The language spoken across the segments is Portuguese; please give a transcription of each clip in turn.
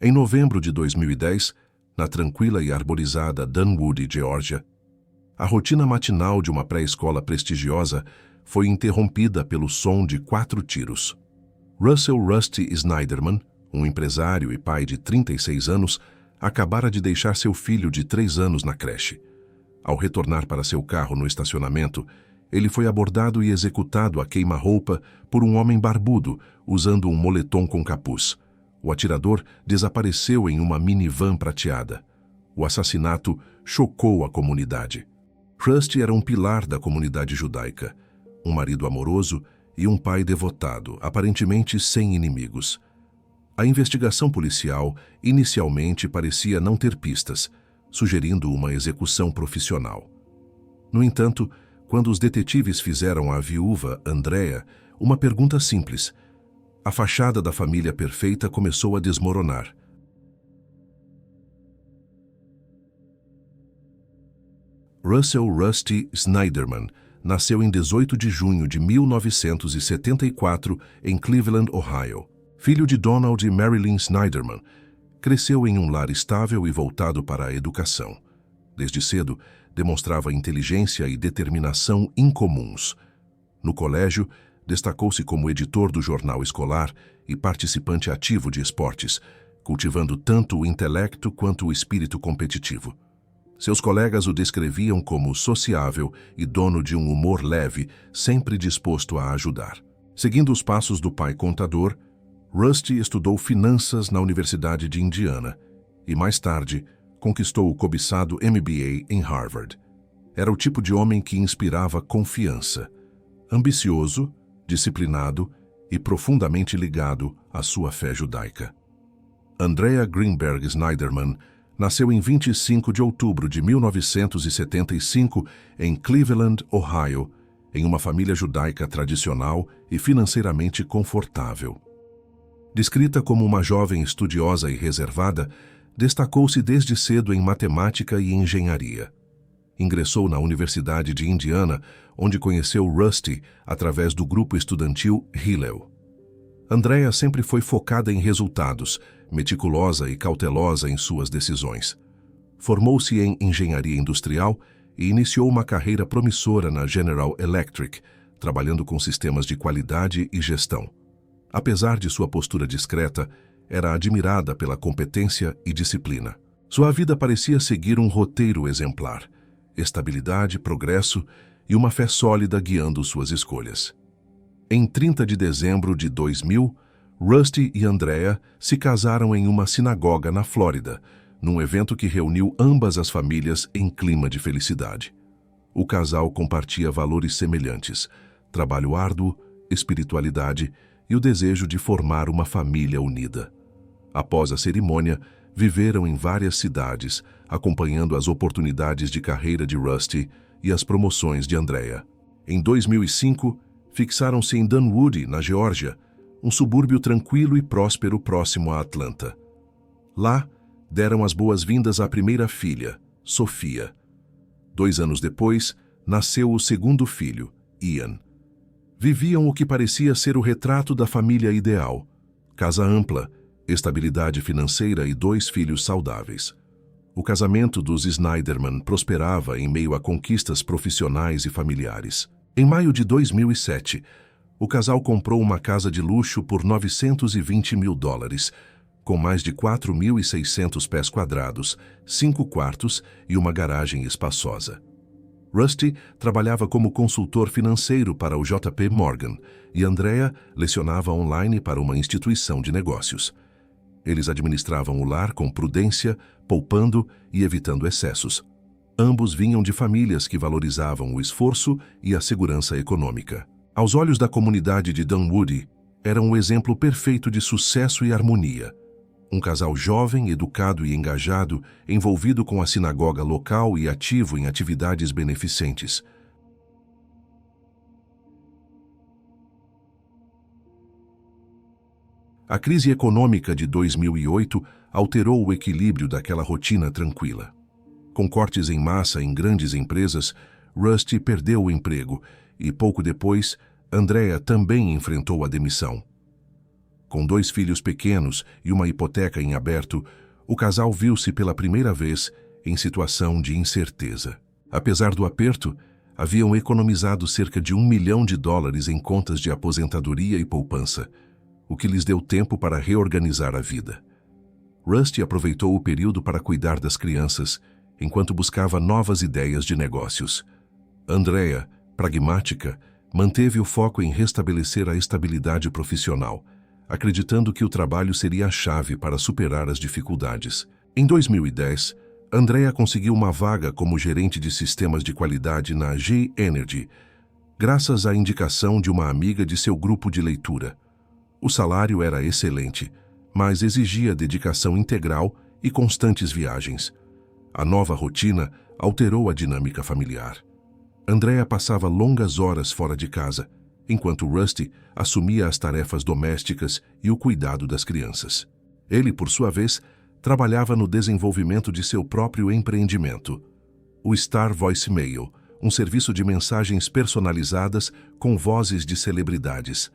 Em novembro de 2010, na tranquila e arborizada Dunwoody, Geórgia, a rotina matinal de uma pré-escola prestigiosa foi interrompida pelo som de 4 tiros. Russell Rusty Snyderman, um empresário e pai de 36 anos, acabara de deixar seu filho de 3 anos na creche. Ao retornar para seu carro no estacionamento, ele foi abordado e executado a queima-roupa por um homem barbudo, usando um moletom com capuz. O atirador desapareceu em uma minivan prateada. O assassinato chocou a comunidade. Rusty era um pilar da comunidade judaica, um marido amoroso e um pai devotado, aparentemente sem inimigos. A investigação policial inicialmente parecia não ter pistas, sugerindo uma execução profissional. No entanto, quando os detetives fizeram à viúva, Andrea, uma pergunta simples, a fachada da família perfeita começou a desmoronar. Russell Rusty Snyderman nasceu em 18 de junho de 1974 em Cleveland, Ohio. Filho de Donald e Marilyn Snyderman, cresceu em um lar estável e voltado para a educação. Desde cedo, demonstrava inteligência e determinação incomuns. No colégio, destacou-se como editor do jornal escolar e participante ativo de esportes, cultivando tanto o intelecto quanto o espírito competitivo. Seus colegas o descreviam como sociável e dono de um humor leve, sempre disposto a ajudar. Seguindo os passos do pai contador, Rusty estudou finanças na Universidade de Indiana e, mais tarde, conquistou o cobiçado MBA em Harvard. Era o tipo de homem que inspirava confiança, ambicioso, disciplinado e profundamente ligado à sua fé judaica. Andrea Greenberg Snyderman nasceu em 25 de outubro de 1975 em Cleveland, Ohio, em uma família judaica tradicional e financeiramente confortável. Descrita como uma jovem estudiosa e reservada, destacou-se desde cedo em matemática e engenharia. Ingressou na Universidade de Indiana, onde conheceu Rusty através do grupo estudantil Hillel. Andrea sempre foi focada em resultados, meticulosa e cautelosa em suas decisões. Formou-se em engenharia industrial e iniciou uma carreira promissora na General Electric, trabalhando com sistemas de qualidade e gestão. Apesar de sua postura discreta, era admirada pela competência e disciplina. Sua vida parecia seguir um roteiro exemplar: estabilidade, progresso e uma fé sólida guiando suas escolhas. Em 30 de dezembro de 2000, Rusty e Andrea se casaram em uma sinagoga na Flórida, num evento que reuniu ambas as famílias em clima de felicidade. O casal compartilha valores semelhantes: trabalho árduo, espiritualidade e o desejo de formar uma família unida. Após a cerimônia, viveram em várias cidades, acompanhando as oportunidades de carreira de Rusty e as promoções de Andrea. Em 2005, fixaram-se em Dunwoody, na Geórgia, um subúrbio tranquilo e próspero próximo a Atlanta. Lá, deram as boas-vindas à primeira filha, Sofia. 2 anos depois, nasceu o segundo filho, Ian. Viviam o que parecia ser o retrato da família ideal: casa ampla, estabilidade financeira e 2 filhos saudáveis. O casamento dos Snyderman prosperava em meio a conquistas profissionais e familiares. Em maio de 2007, o casal comprou uma casa de luxo por $920 mil, com mais de 4.600 pés quadrados, 5 quartos e uma garagem espaçosa. Rusty trabalhava como consultor financeiro para o JP Morgan e Andrea lecionava online para uma instituição de negócios. Eles administravam o lar com prudência, poupando e evitando excessos. Ambos vinham de famílias que valorizavam o esforço e a segurança econômica. Aos olhos da comunidade de Dunwoody, eram um exemplo perfeito de sucesso e harmonia. Um casal jovem, educado e engajado, envolvido com a sinagoga local e ativo em atividades beneficentes. A crise econômica de 2008 alterou o equilíbrio daquela rotina tranquila. Com cortes em massa em grandes empresas, Rusty perdeu o emprego e, pouco depois, Andrea também enfrentou a demissão. Com 2 filhos pequenos e uma hipoteca em aberto, o casal viu-se pela primeira vez em situação de incerteza. Apesar do aperto, haviam economizado cerca de $1 milhão em contas de aposentadoria e poupança, o que lhes deu tempo para reorganizar a vida. Rusty aproveitou o período para cuidar das crianças, enquanto buscava novas ideias de negócios. Andrea, pragmática, manteve o foco em restabelecer a estabilidade profissional, acreditando que o trabalho seria a chave para superar as dificuldades. Em 2010, Andrea conseguiu uma vaga como gerente de sistemas de qualidade na G-Energy, graças à indicação de uma amiga de seu grupo de leitura. O salário era excelente, mas exigia dedicação integral e constantes viagens. A nova rotina alterou a dinâmica familiar. Andrea passava longas horas fora de casa, enquanto Rusty assumia as tarefas domésticas e o cuidado das crianças. Ele, por sua vez, trabalhava no desenvolvimento de seu próprio empreendimento, o Star Voicemail, um serviço de mensagens personalizadas com vozes de celebridades.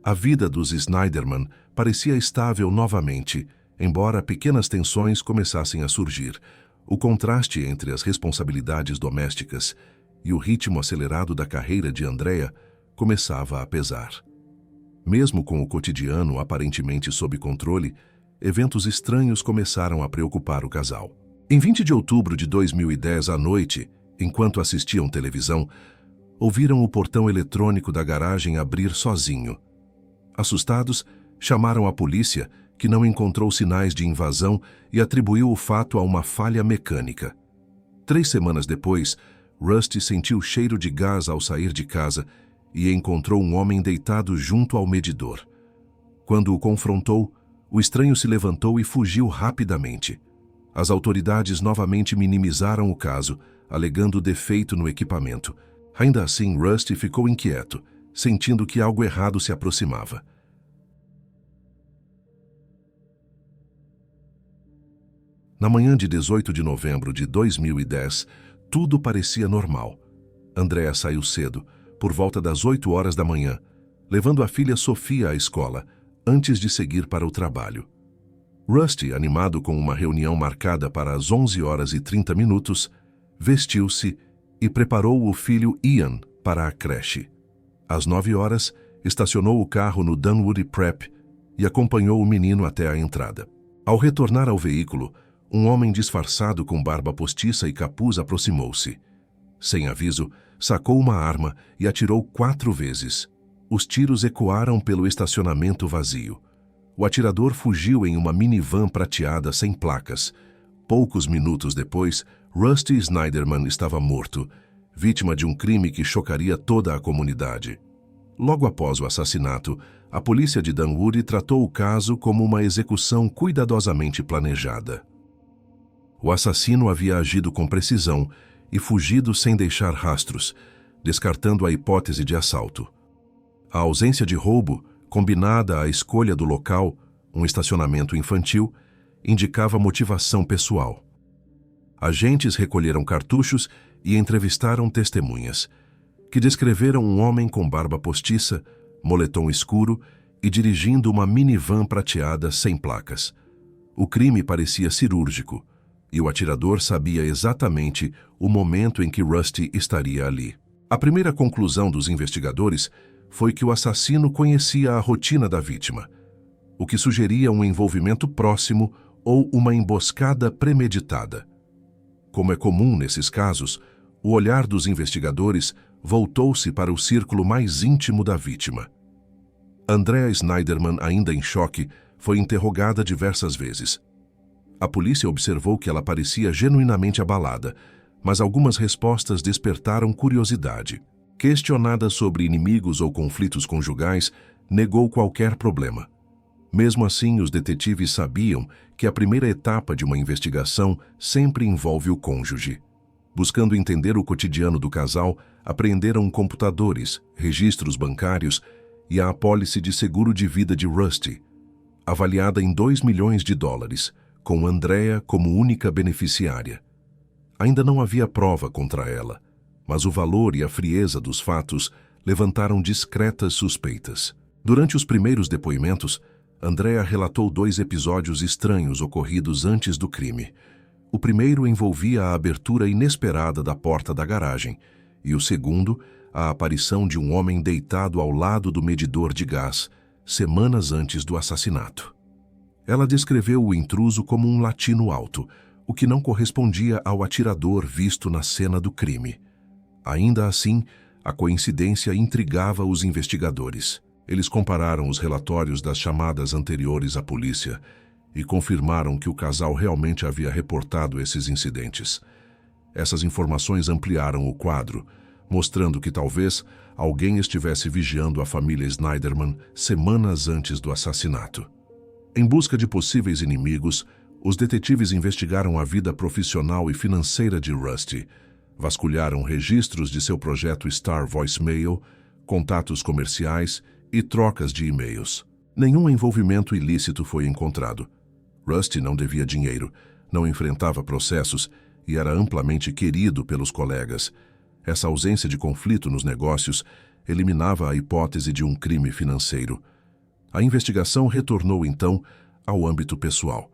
A vida dos Snyderman parecia estável novamente, embora pequenas tensões começassem a surgir. O contraste entre as responsabilidades domésticas e o ritmo acelerado da carreira de Andrea começava a pesar. Mesmo com o cotidiano aparentemente sob controle, eventos estranhos começaram a preocupar o casal. Em 20 de outubro de 2010 à noite, enquanto assistiam televisão, ouviram o portão eletrônico da garagem abrir sozinho. Assustados, chamaram a polícia, que não encontrou sinais de invasão e atribuiu o fato a uma falha mecânica. 3 semanas depois, Rusty sentiu cheiro de gás ao sair de casa e encontrou um homem deitado junto ao medidor. Quando o confrontou, o estranho se levantou e fugiu rapidamente. As autoridades novamente minimizaram o caso, alegando defeito no equipamento. Ainda assim, Rusty ficou inquieto, sentindo que algo errado se aproximava. Na manhã de 18 de novembro de 2010, tudo parecia normal. Andrea saiu cedo, por volta das 8 horas da manhã, levando a filha Sofia à escola, antes de seguir para o trabalho. Rusty, animado com uma reunião marcada para as 11h30, vestiu-se e preparou o filho Ian para a creche. Às 9 horas, estacionou o carro no Dunwoody Prep e acompanhou o menino até a entrada. Ao retornar ao veículo, um homem disfarçado com barba postiça e capuz aproximou-se. Sem aviso, sacou uma arma e atirou 4 vezes. Os tiros ecoaram pelo estacionamento vazio. O atirador fugiu em uma minivan prateada sem placas. Poucos minutos depois, Rusty Snyderman estava morto, vítima de um crime que chocaria toda a comunidade. Logo após o assassinato, a polícia de Dunwoody tratou o caso como uma execução cuidadosamente planejada. O assassino havia agido com precisão e fugido sem deixar rastros, descartando a hipótese de assalto. A ausência de roubo, combinada à escolha do local, um estacionamento infantil, indicava motivação pessoal. Agentes recolheram cartuchos e entrevistaram testemunhas, que descreveram um homem com barba postiça, moletom escuro e dirigindo uma minivan prateada sem placas. O crime parecia cirúrgico, e o atirador sabia exatamente o momento em que Rusty estaria ali. A primeira conclusão dos investigadores foi que o assassino conhecia a rotina da vítima, o que sugeria um envolvimento próximo ou uma emboscada premeditada. Como é comum nesses casos, o olhar dos investigadores voltou-se para o círculo mais íntimo da vítima. Andrea Snyderman, ainda em choque, foi interrogada diversas vezes. A polícia observou que ela parecia genuinamente abalada, mas algumas respostas despertaram curiosidade. Questionada sobre inimigos ou conflitos conjugais, negou qualquer problema. Mesmo assim, os detetives sabiam que a primeira etapa de uma investigação sempre envolve o cônjuge. Buscando entender o cotidiano do casal, apreenderam computadores, registros bancários e a apólice de seguro de vida de Rusty, avaliada em $2 milhões, com Andrea como única beneficiária. Ainda não havia prova contra ela, mas o valor e a frieza dos fatos levantaram discretas suspeitas. Durante os primeiros depoimentos, Andrea relatou 2 episódios estranhos ocorridos antes do crime. O primeiro envolvia a abertura inesperada da porta da garagem e o segundo, a aparição de um homem deitado ao lado do medidor de gás, semanas antes do assassinato. Ela descreveu o intruso como um latino alto, o que não correspondia ao atirador visto na cena do crime. Ainda assim, a coincidência intrigava os investigadores. Eles compararam os relatórios das chamadas anteriores à polícia e confirmaram que o casal realmente havia reportado esses incidentes. Essas informações ampliaram o quadro, mostrando que talvez alguém estivesse vigiando a família Snyderman semanas antes do assassinato. Em busca de possíveis inimigos, os detetives investigaram a vida profissional e financeira de Rusty, vasculharam registros de seu projeto Star Voicemail, contatos comerciais e trocas de e-mails. Nenhum envolvimento ilícito foi encontrado. Rusty não devia dinheiro, não enfrentava processos e era amplamente querido pelos colegas. Essa ausência de conflito nos negócios eliminava a hipótese de um crime financeiro. A investigação retornou, então, ao âmbito pessoal.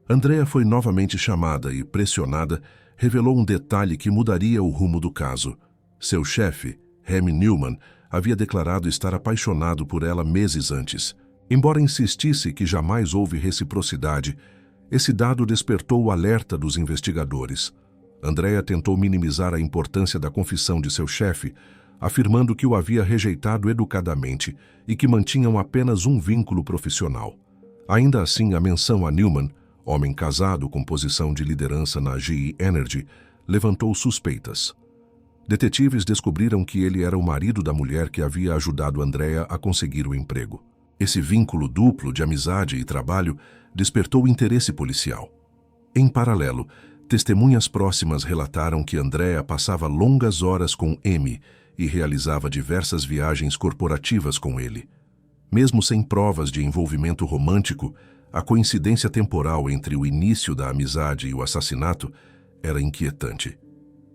Andrea foi novamente chamada e, pressionada, revelou um detalhe que mudaria o rumo do caso. Seu chefe, Remy Newman, havia declarado estar apaixonado por ela meses antes. Embora insistisse que jamais houve reciprocidade, esse dado despertou o alerta dos investigadores. Andrea tentou minimizar a importância da confissão de seu chefe, afirmando que o havia rejeitado educadamente e que mantinham apenas um vínculo profissional. Ainda assim, a menção a Newman, homem casado com posição de liderança na GE Energy, levantou suspeitas. Detetives descobriram que ele era o marido da mulher que havia ajudado Andrea a conseguir o emprego. Esse vínculo duplo de amizade e trabalho despertou interesse policial. Em paralelo, testemunhas próximas relataram que Andrea passava longas horas com Amy e realizava diversas viagens corporativas com ele. Mesmo sem provas de envolvimento romântico, a coincidência temporal entre o início da amizade e o assassinato era inquietante.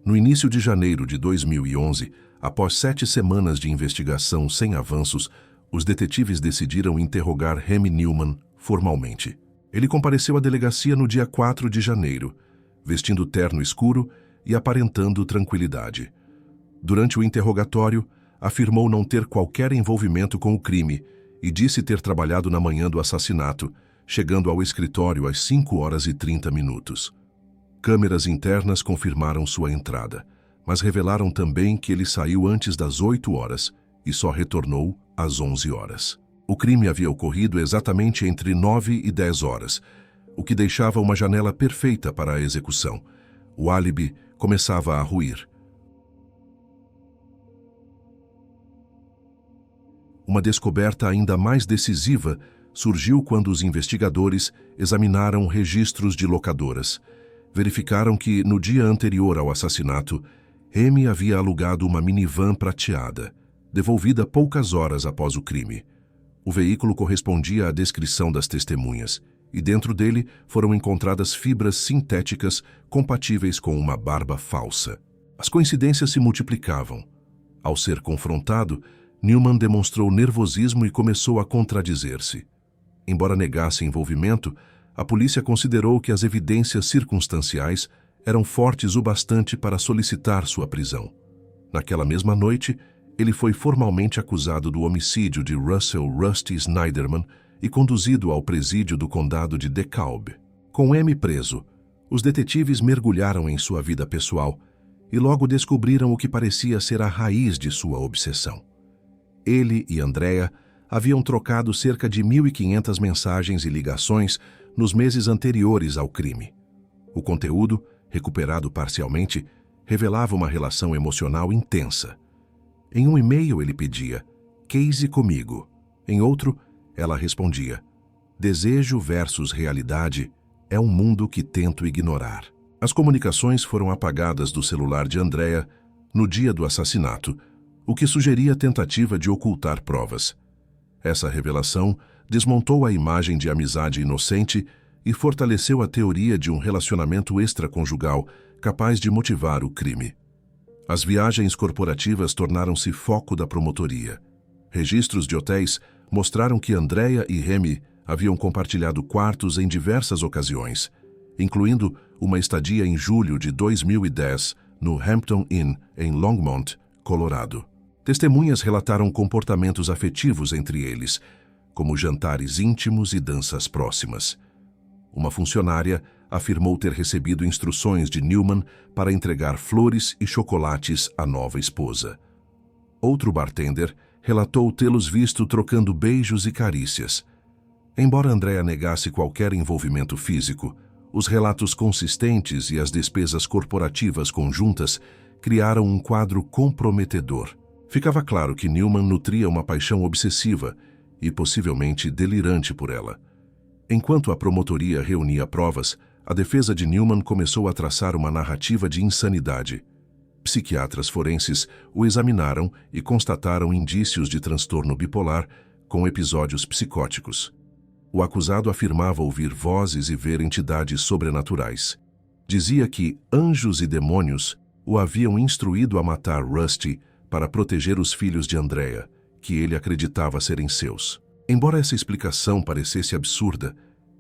No início de janeiro de 2011, após 7 semanas de investigação sem avanços, os detetives decidiram interrogar Remy Newman formalmente. Ele compareceu à delegacia no dia 4 de janeiro, vestindo terno escuro e aparentando tranquilidade. Durante o interrogatório, afirmou não ter qualquer envolvimento com o crime e disse ter trabalhado na manhã do assassinato, chegando ao escritório às 5h30. Câmeras internas confirmaram sua entrada, mas revelaram também que ele saiu antes das 8h e só retornou às 11h. O crime havia ocorrido exatamente entre 9 e 10h, o que deixava uma janela perfeita para a execução. O álibi começava a ruir. Uma descoberta ainda mais decisiva surgiu quando os investigadores examinaram registros de locadoras. Verificaram que, no dia anterior ao assassinato, Remy havia alugado uma minivan prateada, devolvida poucas horas após o crime. O veículo correspondia à descrição das testemunhas, e dentro dele foram encontradas fibras sintéticas compatíveis com uma barba falsa. As coincidências se multiplicavam. Ao ser confrontado, Newman demonstrou nervosismo e começou a contradizer-se. Embora negasse envolvimento, a polícia considerou que as evidências circunstanciais eram fortes o bastante para solicitar sua prisão. Naquela mesma noite, ele foi formalmente acusado do homicídio de Russell Rusty Snyderman e conduzido ao presídio do condado de DeKalb. Com M preso, os detetives mergulharam em sua vida pessoal e logo descobriram o que parecia ser a raiz de sua obsessão. Ele e Andrea haviam trocado cerca de 1.500 mensagens e ligações nos meses anteriores ao crime. O conteúdo, recuperado parcialmente, revelava uma relação emocional intensa. Em um e-mail ele pedia, "Case comigo". Em outro, ela respondia, "Desejo versus realidade é um mundo que tento ignorar". As comunicações foram apagadas do celular de Andrea no dia do assassinato, o que sugeria a tentativa de ocultar provas. Essa revelação desmontou a imagem de amizade inocente e fortaleceu a teoria de um relacionamento extraconjugal capaz de motivar o crime. As viagens corporativas tornaram-se foco da promotoria. Registros de hotéis mostraram que Andrea e Remy haviam compartilhado quartos em diversas ocasiões, incluindo uma estadia em julho de 2010 no Hampton Inn, em Longmont, Colorado. Testemunhas relataram comportamentos afetivos entre eles, como jantares íntimos e danças próximas. Uma funcionária afirmou ter recebido instruções de Newman para entregar flores e chocolates à nova esposa. Outro bartender relatou tê-los visto trocando beijos e carícias. Embora Andrea negasse qualquer envolvimento físico, os relatos consistentes e as despesas corporativas conjuntas criaram um quadro comprometedor. Ficava claro que Newman nutria uma paixão obsessiva e possivelmente delirante por ela. Enquanto a promotoria reunia provas, a defesa de Newman começou a traçar uma narrativa de insanidade. Psiquiatras forenses o examinaram e constataram indícios de transtorno bipolar com episódios psicóticos. O acusado afirmava ouvir vozes e ver entidades sobrenaturais. Dizia que anjos e demônios o haviam instruído a matar Rusty para proteger os filhos de Andrea, que ele acreditava serem seus. Embora essa explicação parecesse absurda,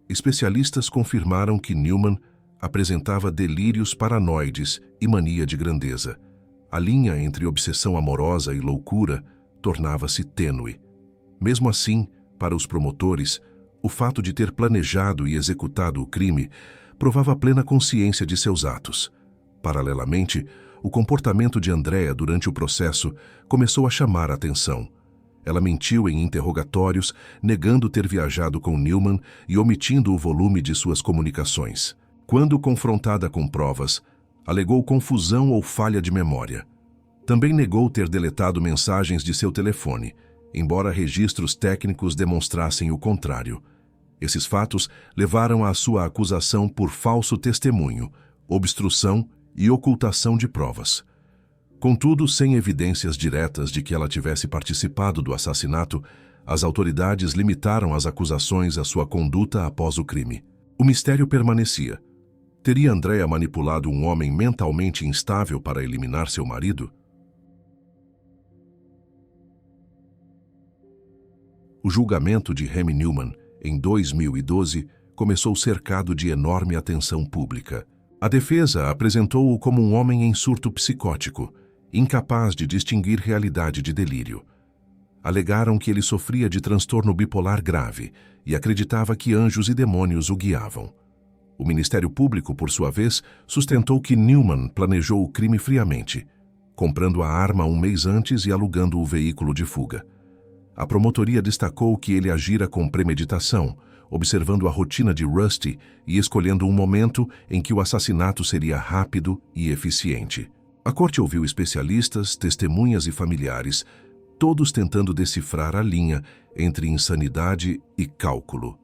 especialistas confirmaram que Newman apresentava delírios paranoides e mania de grandeza. A linha entre obsessão amorosa e loucura tornava-se tênue. Mesmo assim, para os promotores, o fato de ter planejado e executado o crime provava plena consciência de seus atos. Paralelamente, o comportamento de Andrea durante o processo começou a chamar a atenção. Ela mentiu em interrogatórios, negando ter viajado com Newman e omitindo o volume de suas comunicações. Quando confrontada com provas, alegou confusão ou falha de memória. Também negou ter deletado mensagens de seu telefone, embora registros técnicos demonstrassem o contrário. Esses fatos levaram à sua acusação por falso testemunho, obstrução e ocultação de provas. Contudo, sem evidências diretas de que ela tivesse participado do assassinato, as autoridades limitaram as acusações à sua conduta após o crime. O mistério permanecia. Teria Andrea manipulado um homem mentalmente instável para eliminar seu marido? O julgamento de Hemi Newman, em 2012, começou cercado de enorme atenção pública. A defesa apresentou-o como um homem em surto psicótico, incapaz de distinguir realidade de delírio. Alegaram que ele sofria de transtorno bipolar grave e acreditava que anjos e demônios o guiavam. O Ministério Público, por sua vez, sustentou que Newman planejou o crime friamente, comprando a arma um mês antes e alugando o veículo de fuga. A promotoria destacou que ele agira com premeditação, observando a rotina de Rusty e escolhendo um momento em que o assassinato seria rápido e eficiente. A corte ouviu especialistas, testemunhas e familiares, todos tentando decifrar a linha entre insanidade e cálculo.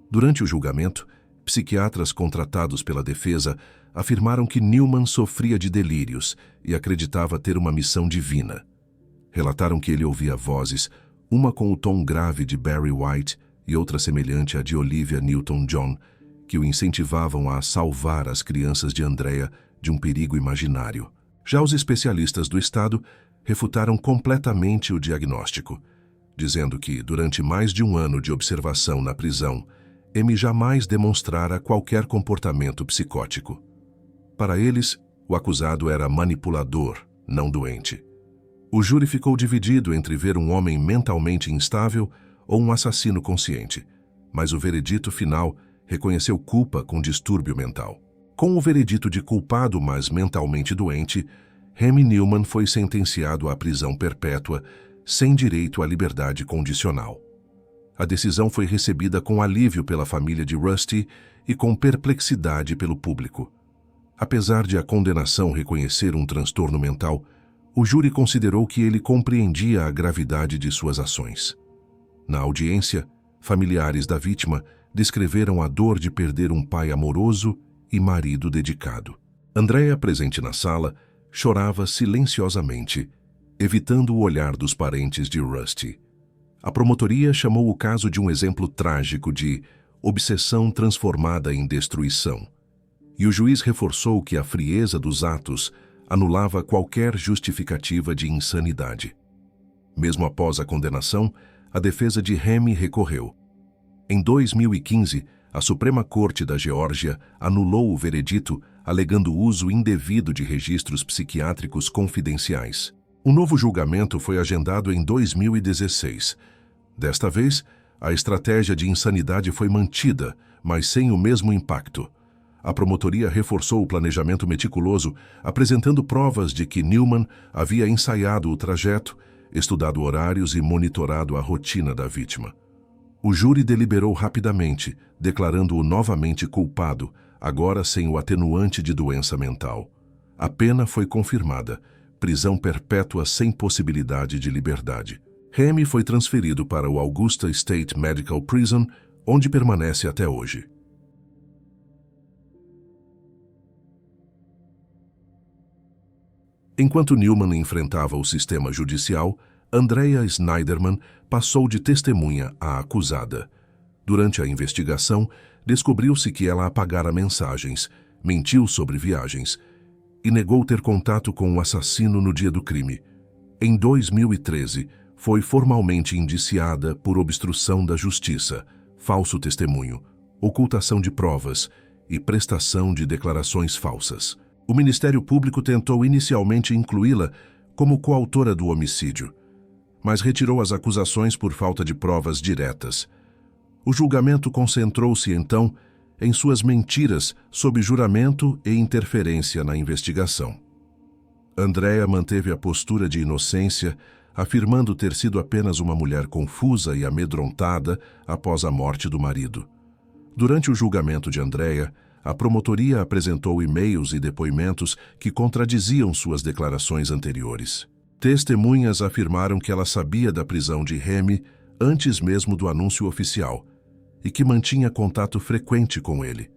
Durante o julgamento, psiquiatras contratados pela defesa afirmaram que Newman sofria de delírios e acreditava ter uma missão divina. Relataram que ele ouvia vozes, uma com o tom grave de Barry White e outra semelhante à de Olivia Newton-John, que o incentivavam a salvar as crianças de Andrea de um perigo imaginário. Já os especialistas do Estado refutaram completamente o diagnóstico, dizendo que, durante mais de um ano de observação na prisão, Amy jamais demonstrara qualquer comportamento psicótico. Para eles, o acusado era manipulador, não doente. O júri ficou dividido entre ver um homem mentalmente instável ou um assassino consciente, mas o veredito final reconheceu culpa com distúrbio mental. Com o veredito de culpado, mas mentalmente doente, Hemi Newman foi sentenciado à prisão perpétua, sem direito à liberdade condicional. A decisão foi recebida com alívio pela família de Rusty e com perplexidade pelo público. Apesar de a condenação reconhecer um transtorno mental, o júri considerou que ele compreendia a gravidade de suas ações. Na audiência, familiares da vítima descreveram a dor de perder um pai amoroso e marido dedicado. Andrea, presente na sala, chorava silenciosamente, evitando o olhar dos parentes de Rusty. A promotoria chamou o caso de um exemplo trágico de obsessão transformada em destruição, e o juiz reforçou que a frieza dos atos anulava qualquer justificativa de insanidade. Mesmo após a condenação, a defesa de Hemi recorreu. Em 2015, a Suprema Corte da Geórgia anulou o veredito, alegando uso indevido de registros psiquiátricos confidenciais. Um novo julgamento foi agendado em 2016. Desta vez, a estratégia de insanidade foi mantida, mas sem o mesmo impacto. A promotoria reforçou o planejamento meticuloso, apresentando provas de que Newman havia ensaiado o trajeto, estudado horários e monitorado a rotina da vítima. O júri deliberou rapidamente, declarando-o novamente culpado, agora sem o atenuante de doença mental. A pena foi confirmada: prisão perpétua sem possibilidade de liberdade. Remy foi transferido para o Augusta State Medical Prison, onde permanece até hoje. Enquanto Newman enfrentava o sistema judicial, Andrea Snyderman passou de testemunha à acusada. Durante a investigação, descobriu-se que ela apagara mensagens, mentiu sobre viagens e negou ter contato com o assassino no dia do crime. Em 2013, foi formalmente indiciada por obstrução da justiça, falso testemunho, ocultação de provas e prestação de declarações falsas. O Ministério Público tentou inicialmente incluí-la como coautora do homicídio, mas retirou as acusações por falta de provas diretas. O julgamento concentrou-se, então, em suas mentiras sob juramento e interferência na investigação. Andrea manteve a postura de inocência, afirmando ter sido apenas uma mulher confusa e amedrontada após a morte do marido. Durante o julgamento de Andrea, a promotoria apresentou e-mails e depoimentos que contradiziam suas declarações anteriores. Testemunhas afirmaram que ela sabia da prisão de Remy antes mesmo do anúncio oficial e que mantinha contato frequente com ele.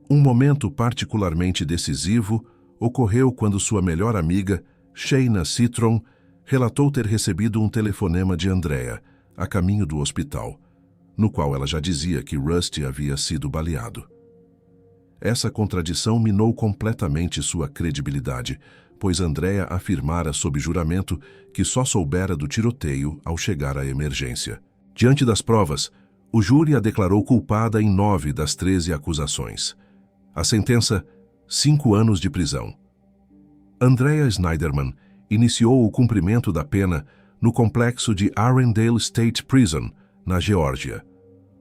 Um momento particularmente decisivo ocorreu quando sua melhor amiga, Shayna Citron, relatou ter recebido um telefonema de Andrea, a caminho do hospital, no qual ela já dizia que Rusty havia sido baleado. Essa contradição minou completamente sua credibilidade, pois Andrea afirmara sob juramento que só soubera do tiroteio ao chegar à emergência. Diante das provas, o júri a declarou culpada em 9 das 13 acusações. A sentença: 5 anos de prisão. Andrea Snyderman iniciou o cumprimento da pena no complexo de Arendale State Prison, na Geórgia.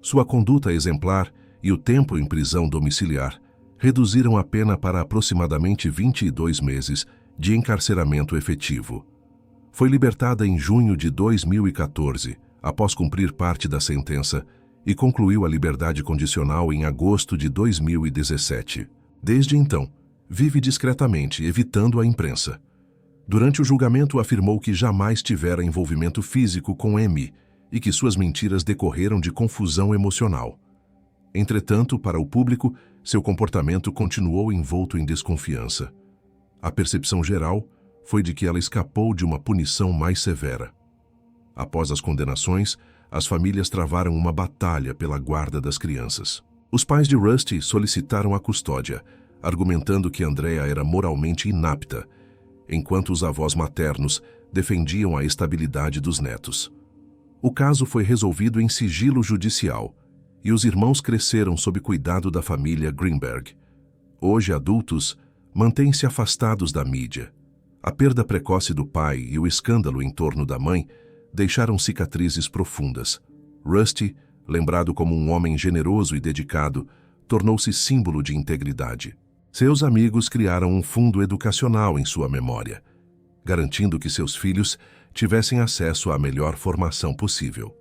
Sua conduta exemplar e o tempo em prisão domiciliar reduziram a pena para aproximadamente 22 meses de encarceramento efetivo. Foi libertada em junho de 2014, após cumprir parte da sentença, e concluiu a liberdade condicional em agosto de 2017. Desde então, vive discretamente, evitando a imprensa. Durante o julgamento, afirmou que jamais tivera envolvimento físico com Amy e que suas mentiras decorreram de confusão emocional. Entretanto, para o público, seu comportamento continuou envolto em desconfiança. A percepção geral foi de que ela escapou de uma punição mais severa. Após as condenações, as famílias travaram uma batalha pela guarda das crianças. Os pais de Rusty solicitaram a custódia, argumentando que Andrea era moralmente inapta, enquanto os avós maternos defendiam a estabilidade dos netos. O caso foi resolvido em sigilo judicial, e os irmãos cresceram sob cuidado da família Greenberg. Hoje adultos, mantêm-se afastados da mídia. A perda precoce do pai e o escândalo em torno da mãe deixaram cicatrizes profundas. Rusty, lembrado como um homem generoso e dedicado, tornou-se símbolo de integridade. Seus amigos criaram um fundo educacional em sua memória, garantindo que seus filhos tivessem acesso à melhor formação possível.